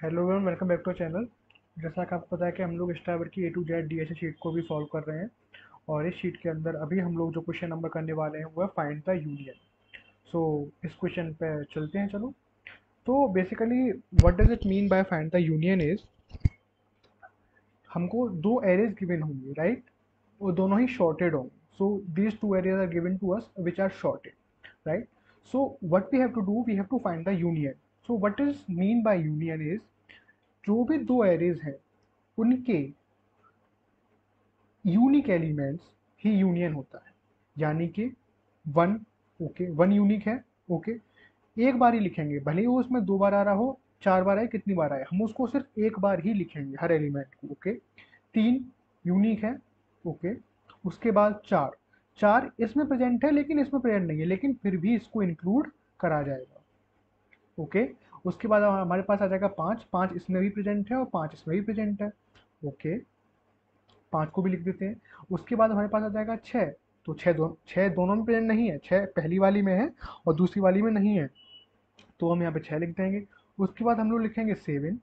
Hello everyone, welcome back to channel. जैसा कि आपको पता है कि हम लोग स्टार की ए टू जेड डीएसए शीट को भी सॉल्व कर रहे हैं। और इस शीट के अंदर अभी हम लोग जो क्वेश्चन नंबर करने वाले हैं वो है फाइंड द यूनियन। सो इस क्वेश्चन पे चलते हैं, चलो। तो basically what does it mean by find the union is, हमको दो एरेज गिवन होंगे, राइट। वो दोनों ही शॉर्टेड होंगे। So these two arrays are given to us which are sorted, right. So what we have to do, we have to find the union. So what is mean by union is, जो भी दो arrays हैं उनके unique elements ही union होता है। यानी कि one, okay, one unique है, ओके। एक बार ही लिखेंगे, भले ही वो उसमें दो बार आ रहा हो, चार बार आए, कितनी बार आए, हम उसको सिर्फ एक बार ही लिखेंगे हर एलिमेंट को, ओके। तीन यूनिक है, ओके। उसके बाद चार, चार इसमें प्रेजेंट है लेकिन इसमें प्रेजेंट नहीं है, लेकिन फिर भी इसको इंक्लूड करा जाएगा, ओके। उसके बाद हमारे पास आ जाएगा पाँच, पाँच इसमें भी प्रेजेंट है और पाँच इसमें भी प्रेजेंट है, ओके। पाँच को भी लिख देते हैं। उसके बाद हमारे पास आ जाएगा छः। तो छः दोनों में प्रेजेंट नहीं है, छः पहली वाली में है और दूसरी वाली में नहीं है, तो हम यहाँ पे छः लिख देंगे। उसके बाद हम लोग लिखेंगे सेवन,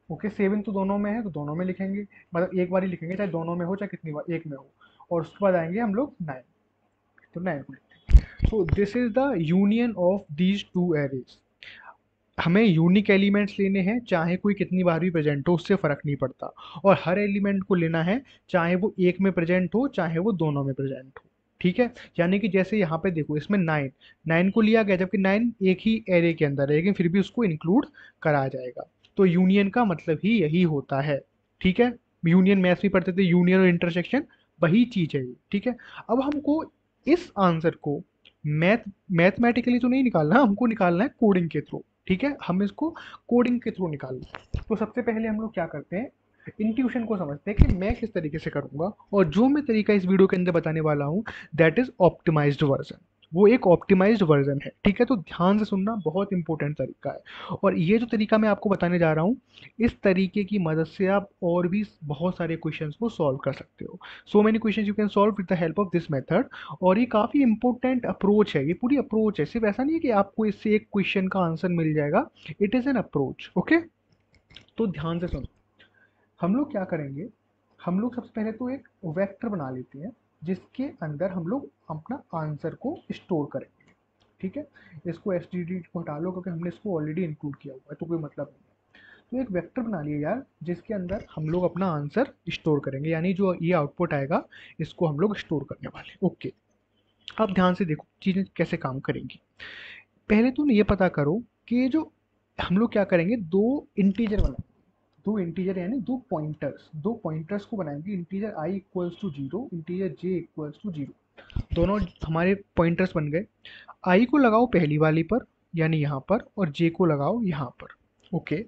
ओके। सेवन तो दोनों में है तो दोनों में लिखेंगे, मतलब एक बार ही लिखेंगे, चाहे दोनों में हो चाहे कितनी बार एक में हो। और उसके बाद आएंगे हम लोग नाइन, तो नाइन को लिखते हैं। So this is the union of these two arrays. हमें यूनिक एलिमेंट्स लेने हैं, चाहे कोई कितनी बार भी प्रेजेंट हो उससे फर्क नहीं पड़ता। और हर एलिमेंट को लेना है, चाहे वो एक में प्रेजेंट हो चाहे वो दोनों में प्रेजेंट हो, ठीक है। यानी कि जैसे यहाँ पे देखो, इसमें नाइन, नाइन को लिया गया जबकि नाइन एक ही एरे के अंदर है, लेकिन फिर भी उसको इंक्लूड करा जाएगा। तो यूनियन का मतलब ही यही होता है, ठीक है। यूनियन मैथ्स में पढ़ते थे, यूनियन और इंटरसेक्शन वही चीज है ये, ठीक है। अब हमको इस आंसर को मैथमेटिकली तो नहीं निकालना, हमको निकालना है कोडिंग के थ्रू, ठीक है। हम इसको कोडिंग के थ्रू निकालना है। तो सबसे पहले हम लोग क्या करते हैं, इंट्यूशन को समझते हैं कि मैं किस तरीके से करूंगा। और जो मैं तरीका इस वीडियो के अंदर बताने वाला हूँ, दैट इज ऑप्टिमाइज्ड वर्जन। वो एक ऑप्टिमाइज्ड वर्जन है, ठीक है। तो ध्यान से सुनना, बहुत इंपॉर्टेंट तरीका है। और ये जो तरीका मैं आपको बताने जा रहा हूँ, इस तरीके की मदद से आप और भी बहुत सारे क्वेश्चंस को सॉल्व कर सकते हो। So many questions you can solve with the help of this method. और ये काफ़ी इंपॉर्टेंट अप्रोच है, ये पूरी अप्रोच है, सिर्फ ऐसा नहीं है कि आपको इससे एक क्वेश्चन का आंसर मिल जाएगा। It is an approach, okay. तो ध्यान से सुनो, हम लोग क्या करेंगे, हम लोग सबसे पहले तो एक वेक्टर बना लेते हैं जिसके अंदर हम लोग अपना आंसर को स्टोर करेंगे, ठीक है। इसको एस टी डी को हटा लो क्योंकि हमने इसको ऑलरेडी इंक्लूड किया हुआ है, तो कोई मतलब नहीं है। तो एक वेक्टर बना लिया यार, जिसके अंदर हम लोग अपना आंसर स्टोर करेंगे, यानी जो ये आउटपुट आएगा इसको हम लोग स्टोर करने वाले हैं, ओके। अब ध्यान से देखो चीज़ें कैसे काम करेंगी। पहले तुम ये पता करो कि ये जो हम लोग क्या करेंगे, दो इंटीजर बनाएंगे, दो इंटीजर यानी दो पॉइंटर्स, दो पॉइंटर्स को बनाएंगे। Integer i equals to zero, integer j equals to zero, दोनों हमारे पॉइंटर्स बन गए। आई को लगाओ पहली वाली पर, यानी यहाँ पर, और जे को लगाओ यहाँ पर, ओके।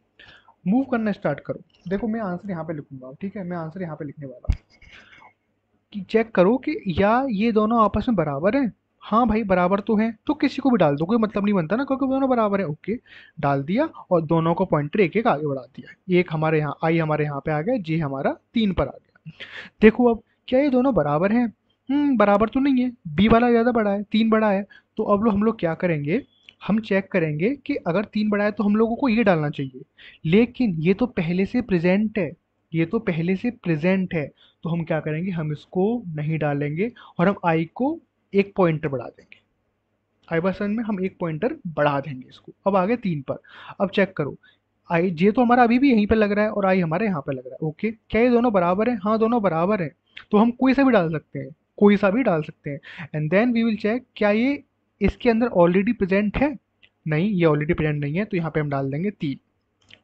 मूव करना स्टार्ट करो। देखो मैं आंसर यहाँ पे लिखूंगा, ठीक है, मैं आंसर यहाँ पे लिखने वाला हूँ। कि चेक करो कि या ये दोनों आपस में बराबर हैं। हाँ भाई बराबर तो हैं, तो किसी को भी डाल दो, कोई मतलब नहीं बनता ना, क्योंकि दोनों बराबर है, ओके। डाल दिया और दोनों को पॉइंटर एक एक आगे बढ़ा दिया। एक हमारे यहाँ आई हमारे यहाँ पे आ गया, जे हमारा तीन पर आ गया। देखो अब क्या ये दोनों बराबर हैं? बराबर तो नहीं है, बी वाला ज़्यादा बड़ा है, तीन बड़ा है। तो अब हम लोग क्या करेंगे, हम चेक करेंगे कि अगर तीन बड़ा है तो हम लोगों को ये डालना चाहिए, लेकिन ये तो पहले से प्रेजेंट है, ये तो पहले से प्रेजेंट है। तो हम क्या करेंगे, हम इसको नहीं डालेंगे और हम आई को एक पॉइंटर बढ़ा देंगे। आई बसन में हम एक पॉइंटर बढ़ा देंगे इसको। अब आगे तीन पर, अब चेक करो, आई जे तो हमारा अभी भी यहीं पे लग रहा है और आई हमारे यहाँ पे लग रहा है, ओके। क्या ये दोनों बराबर हैं? हाँ दोनों बराबर हैं। तो हम कोई सा भी डाल सकते हैं, कोई सा भी डाल सकते हैं। And then we will check क्या ये इसके अंदर ऑलरेडी प्रेजेंट है। नहीं, ये ऑलरेडी प्रेजेंट नहीं है, तो यहाँ पे हम डाल देंगे तीन,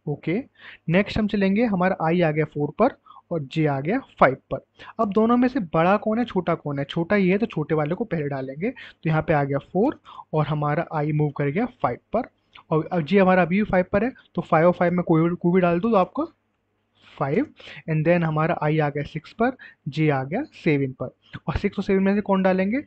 ओके। नेक्स्ट हम चलेंगे, हमारा आई आ गया फोर पर और जे आ गया फाइव पर। अब दोनों में से बड़ा कौन है छोटा कौन है? छोटा ये है, तो छोटे वाले को पहले डालेंगे। तो यहाँ पे आ गया फोर और हमारा आई मूव कर गया फाइव पर। और अब जे हमारा अभी भी फाइव पर है, तो फाइव और फाइव में कोई भी डाल दो तो आपको फाइव। एंड देन हमारा आई आ गया सिक्स पर, जे आ गया सेवन पर। और सिक्स और सेवन में से कौन डालेंगे?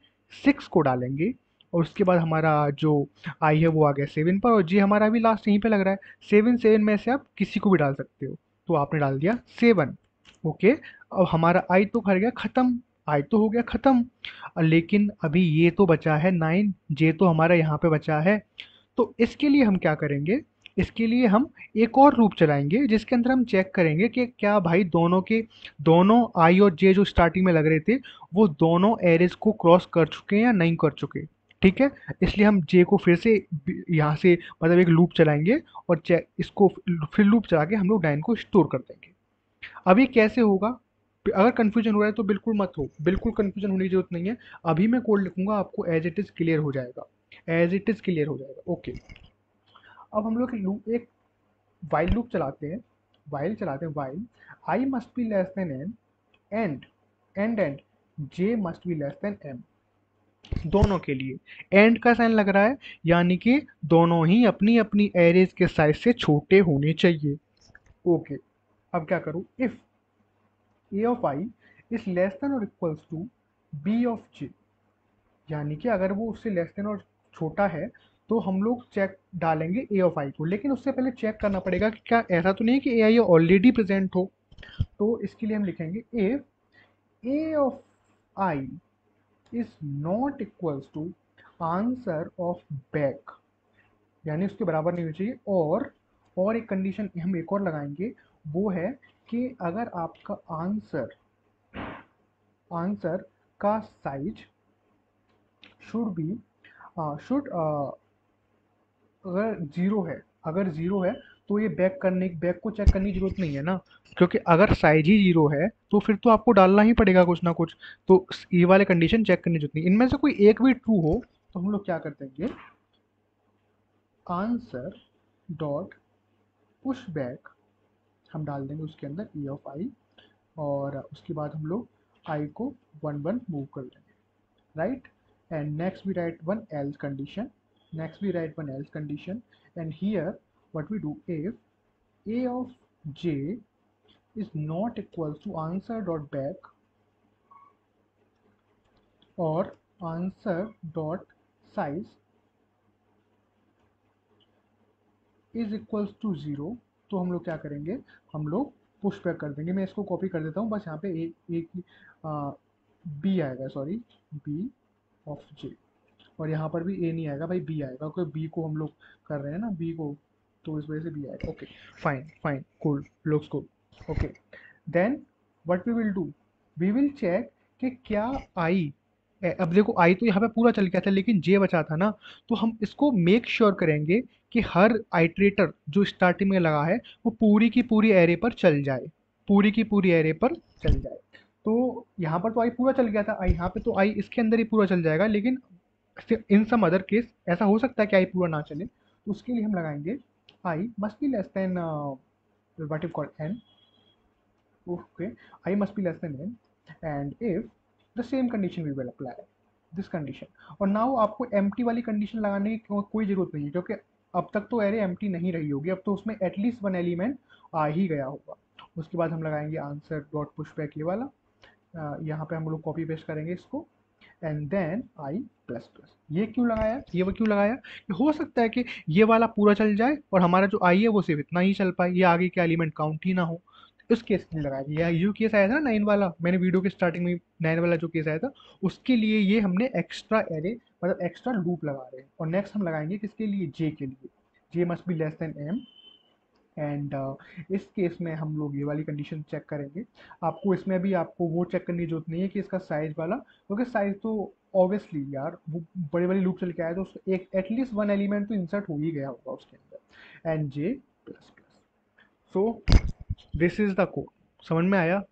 सिक्स को डालेंगे। और उसके बाद हमारा जो आई है वो आ गया सेवन पर, और जे हमारा अभी लास्ट यहीं पे लग रहा है। सेवन, सेवन में से आप किसी को भी डाल सकते हो, तो आपने डाल दिया सेवन, ओके। अब हमारा आई तो कर गया खत्म, आई तो हो गया खत्म। लेकिन अभी ये तो बचा है नाइन, जे तो हमारा यहाँ पे बचा है। तो इसके लिए हम क्या करेंगे, इसके लिए हम एक और लूप चलाएंगे जिसके अंदर हम चेक करेंगे कि क्या भाई दोनों आई और जे जो स्टार्टिंग में लग रहे थे वो दोनों एरेज को क्रॉस कर चुके हैं या नहीं कर चुके। ठीक है, इसलिए हम जे को फिर से यहाँ से मतलब एक लूप चलाएंगे और चेक इसको फिर लूप चला के हम लोग डाइन को स्टोर कर देंगे। अब ये कैसे होगा, अगर कंफ्यूजन हो रहा है तो बिल्कुल मत हो, बिल्कुल कंफ्यूजन होने की जरूरत नहीं है। अभी मैं कोड लिखूंगा, आपको एज इट इज क्लियर हो जाएगा, एज इट इज क्लियर हो जाएगा। ओके, अब हम लोग लूप एक वाइल लूप चलाते हैं, while i must be less than N and and j must be less than m, दोनों के लिए एंड का साइन लग रहा है, यानी कि दोनों ही अपनी अपनी एरेज के साइज से छोटे होने चाहिए। ओके, अब क्या करूं, if a of i is less than और इक्वल्स टू बी ऑफ जे, यानी कि अगर वो उससे लेस देन और छोटा है तो हम लोग चेक डालेंगे ए ऑफ आई को, लेकिन उससे पहले चेक करना पड़ेगा कि क्या ऐसा तो नहीं है कि ए आई ऑलरेडी प्रेजेंट हो। तो इसके लिए हम लिखेंगे if a of i is not equals to answer of back, यानी उसके बराबर नहीं होनी चाहिए। और एक कंडीशन हम एक और लगाएंगे, वो है कि अगर आपका आंसर का साइज शुड बी शुड अगर जीरो है तो ये बैक को चेक करने की जरूरत नहीं है ना, क्योंकि अगर साइज ही जीरो है तो फिर तो आपको डालना ही पड़ेगा कुछ ना कुछ। तो ये वाले कंडीशन चेक करने की जरूरत नहीं, इनमें से कोई एक भी ट्रू हो तो हम लोग क्या कर देंगे, आंसर डॉट पुश बैक हम डाल देंगे उसके अंदर ई ऑफ आई, और उसके बाद हम लोग आई को 1 1 मूव कर देंगे, right. And next we write one else condition, and here what we do, if a of j is not equals to answer dot back or answer dot size is equals to 0, तो हम लोग क्या करेंगे, हम लोग push back कर देंगे। मैं इसको कॉपी कर देता हूँ, बस यहाँ पे एक बी आएगा, सॉरी बी ऑफ जे, और यहाँ पर भी ए नहीं आएगा भाई, बी आएगा, क्योंकि बी को हम लोग कर रहे हैं ना, बी को, तो इस वजह से बी आएगा। Okay, fine cool, looks good. Okay, then what we will do, we will check कि क्या आई, अब देखो आई तो यहाँ पे पूरा चल गया था लेकिन जे बचा था ना, तो हम इसको मेक श्योर करेंगे कि हर आइट्रेटर जो स्टार्टिंग में लगा है वो पूरी की पूरी एरे पर चल जाए, पूरी की पूरी एरे पर चल जाए। तो यहाँ पर तो आई पूरा चल गया था, आई यहाँ पे तो आई इसके अंदर ही पूरा चल जाएगा, लेकिन इन सम अदर केस ऐसा हो सकता है कि आई पूरा ना चले, तो उसके लिए हम लगाएंगे I must be less than what you call N. Okay, I must be less than N and if the same condition we will apply this condition. और नाउ आपको एम्प्टी वाली कंडीशन लगाने की कोई जरूरत नहीं है, क्योंकि अब तक तो एरे एम्प्टी नहीं रही होगी, अब तो उसमें एटलीस्ट वन एलिमेंट आ ही गया होगा। उसके बाद हम लगाएंगे आंसर डॉट पुश बैक, ये वाला यहाँ पे हम लोग कॉपी पेस्ट करेंगे इसको, and then I plus plus. ये क्यों लगाया, ये वो क्यों लगाया, कि हो सकता है कि ये वाला पूरा चल जाए और हमारा जो आई है वो सिर्फ इतना ही चल पाए, ये आगे के एलिमेंट काउंट ही ना हो, उस केस के लिए लगाया गया। ये जो केस आया था ना 9 वाला, मैंने वीडियो के स्टार्टिंग में 9 वाला जो केस आया था, उसके लिए ये हमने एक्स्ट्रा एरे मतलब एक्स्ट्रा लूप लगा रहे हैं। और नेक्स्ट हम लगाएंगे किसके लिए, जे के लिए, J must be less than M, and इस केस में हम लोग ये वाली कंडीशन चेक करेंगे। आपको इसमें भी आपको वो चेक करने की जरूरत नहीं है कि इसका साइज वाला, क्योंकि साइज तो ऑब्वियसली यार वो बड़े बड़े लूप चल के आया तो उसको एक एटलीस्ट वन एलिमेंट तो इंसर्ट हो ही गया होगा उसके अंदर, and J plus plus. So this is the code, समझ में आया।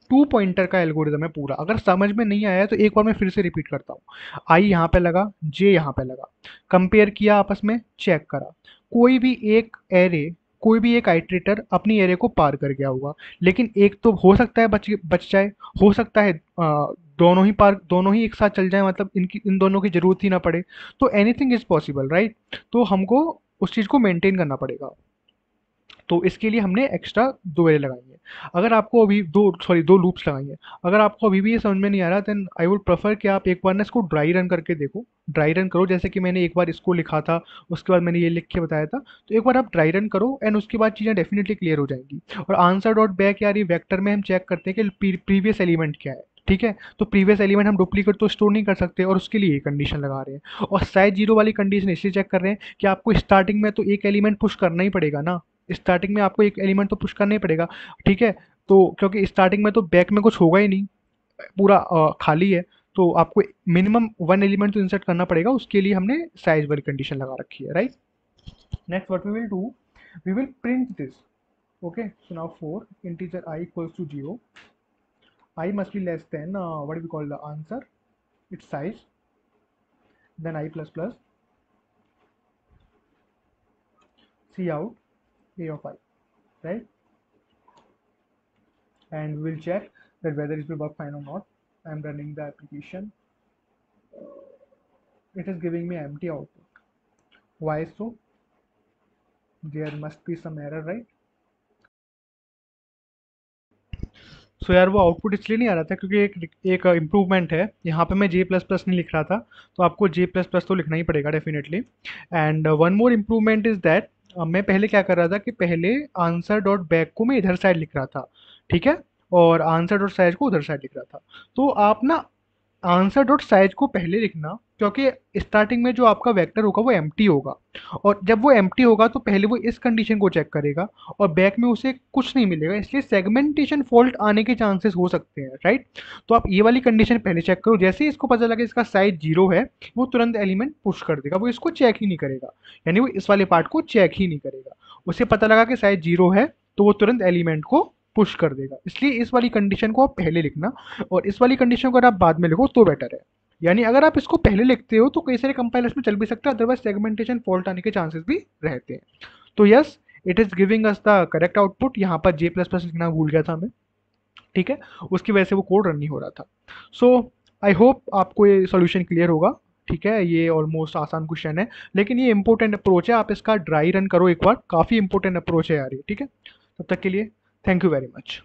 2 पॉइंटर का एल्गोरिदम है पूरा, अगर समझ में नहीं आया तो एक बार मैं फिर से रिपीट करता हूँ। आई यहाँ पे लगा, जे यहाँ पे लगा, कंपेयर किया आपस में, चेक करा, कोई भी एक एरे, कोई भी एक आइट्रेटर अपनी एरे को पार कर गया होगा, लेकिन एक तो हो सकता है बच जाए, हो सकता है दोनों ही एक साथ चल जाए, मतलब इन दोनों की जरूरत ही ना पड़े, तो एनीथिंग इज पॉसिबल, राइट। तो हमको उस चीज़ को मेंटेन करना पड़ेगा, तो इसके लिए हमने एक्स्ट्रा 2 एरे लगाई है। अगर आपको अभी दो लूप्स लगाई है, अगर आपको अभी भी ये समझ में नहीं आ रहा, देन आई वुड प्रेफर कि आप एक बार ना इसको ड्राई रन करके देखो, ड्राई रन करो, जैसे कि मैंने एक बार इसको लिखा था, उसके बाद मैंने ये लिख के बताया था, तो एक बार आप ड्राई रन करो एंड उसके बाद चीज़ें डेफिनेटली क्लियर हो जाएंगी। और आंसर डॉट बैक यार, ये वेक्टर में हम चेक करते हैं कि प्रीवियस एलिमेंट क्या है, ठीक है, तो प्रीवियस एलिमेंट हम डुप्लीकेट तो स्टोर नहीं कर सकते और उसके लिए ये कंडीशन लगा रहे हैं। और साइज जीरो वाली कंडीशन इसलिए चेक कर रहे हैं कि आपको स्टार्टिंग में तो एक एलिमेंट पुश करना ही पड़ेगा ना, स्टार्टिंग में आपको एक एलिमेंट तो पुश करना ही पड़ेगा। ठीक है, तो क्योंकि स्टार्टिंग में तो बैक में कुछ होगा ही नहीं, पूरा खाली है, तो आपको मिनिमम वन एलिमेंट तो इंसर्ट करना पड़ेगा, उसके लिए हमने साइज वाली कंडीशन लगा रखी है, right. Next what we will do, we will print this. Okay, so now for integer I equals to 0, I must be less than what do we call the answer, its size, then I plus plus C out A of I, right? And we will check that whether it will work fine or not. I am running the application. It is giving me empty output. Why so? There must be some error, right? सो यार वो output इसलिए नहीं आ रहा था क्योंकि एक improvement है, यहाँ पे मैं जे प्लस प्लस नहीं लिख रहा था, तो आपको जे प्लस प्लस तो लिखना ही पड़ेगा definitely. And one more improvement is that, मैं पहले क्या कर रहा था कि पहले आंसर डॉट बैक को मैं इधर साइड लिख रहा था, ठीक है, और आंसर डॉट साइज को उधर साइड लिख रहा था। तो आप ना आंसर डॉट साइज को पहले लिखना, क्योंकि स्टार्टिंग में जो आपका वेक्टर होगा वो एम्प्टी होगा, और जब वो एम्प्टी होगा तो पहले वो इस कंडीशन को चेक करेगा और बैक में उसे कुछ नहीं मिलेगा, इसलिए सेगमेंटेशन फॉल्ट आने के चांसेस हो सकते हैं, राइट। तो आप ये वाली कंडीशन पहले चेक करो, जैसे ही इसको पता लगे इसका साइज जीरो है वो तुरंत एलिमेंट पुश कर देगा, वो इसको चेक ही नहीं करेगा, यानी वो इस वाले पार्ट को चेक ही नहीं करेगा। उसे पता लगा कि साइज जीरो है तो वो तुरंत एलिमेंट को पुश कर देगा, इसलिए इस वाली कंडीशन को आप पहले लिखना, और इस वाली कंडीशन को अगर आप बाद में लिखो तो बेटर है। यानी अगर आप इसको पहले लिखते हो तो कई सारे कंपाइलर्स में चल भी सकता है, अदरवाइज सेगमेंटेशन फॉल्ट आने के चांसेस भी रहते हैं। तो yes, it is giving us the correct output. यहाँ पर जे प्लस प्लस लिखना भूल गया था मैं, ठीक है, उसकी वजह से वो कोड रन नहीं हो रहा था। सो आई होप आपको ये सोल्यूशन क्लियर होगा, ठीक है। ये ऑलमोस्ट आसान क्वेश्चन है, लेकिन ये इंपॉर्टेंट अप्रोच है, आप इसका ड्राई रन करो एक बार, काफ़ी इंपॉर्टेंट अप्रोच है यार ये, ठीक है। तब तक के लिए थैंक यू वेरी मच।